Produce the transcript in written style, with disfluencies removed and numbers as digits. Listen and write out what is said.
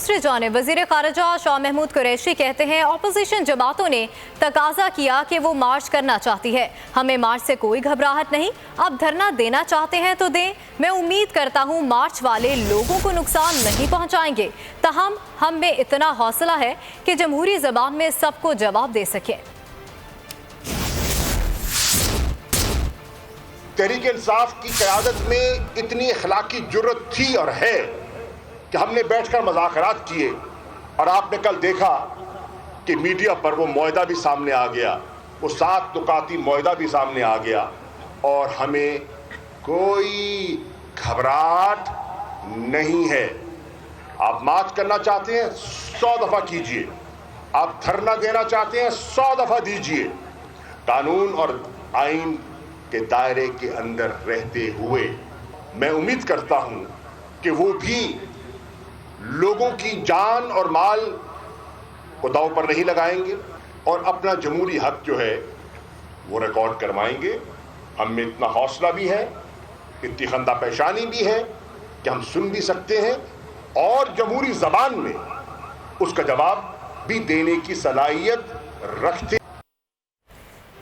दूसरी जानिब वज़ीर ख़ारिजा शाह महमूद कुरैशी कहते हैं अपोजिशन जमातों ने तकाजा किया कि वो मार्च करना चाहती है। हमें मार्च से कोई घबराहट नहीं, अब धरना देना चाहते हैं तो दें। मैं उम्मीद करता हूँ मार्च वाले लोगों को नुकसान नहीं पहुँचाएंगे, ताहम हम में इतना हौसला है कि जमहूरी ज़बान में सबको जवाब दे सकें। तहरीक इंसाफ की क़यादत में इतनी अखलाकी जुर्रत थी और है कि हमने बैठकर मुज़ाकरात किए और आपने कल देखा कि मीडिया पर वो मुआहदा भी सामने आ गया, वो 7 नुकाती मुआहदा भी सामने आ गया और हमें कोई घबराहट नहीं है। आप मार्च करना चाहते हैं 100 दफ़ा कीजिए, आप धरना देना चाहते हैं 100 दफ़ा दीजिए। कानून और आइन के दायरे के अंदर रहते हुए मैं उम्मीद करता हूं कि वो भी लोगों की जान और माल को दांव पर नहीं लगाएंगे और अपना जमहूरी हक जो है वो रिकॉर्ड करवाएंगे। हम में इतना हौसला भी है, इतनी खंदा पेशानी भी है कि हम सुन भी सकते हैं और जमहूरी ज़बान में उसका जवाब भी देने की सलाहियत रखते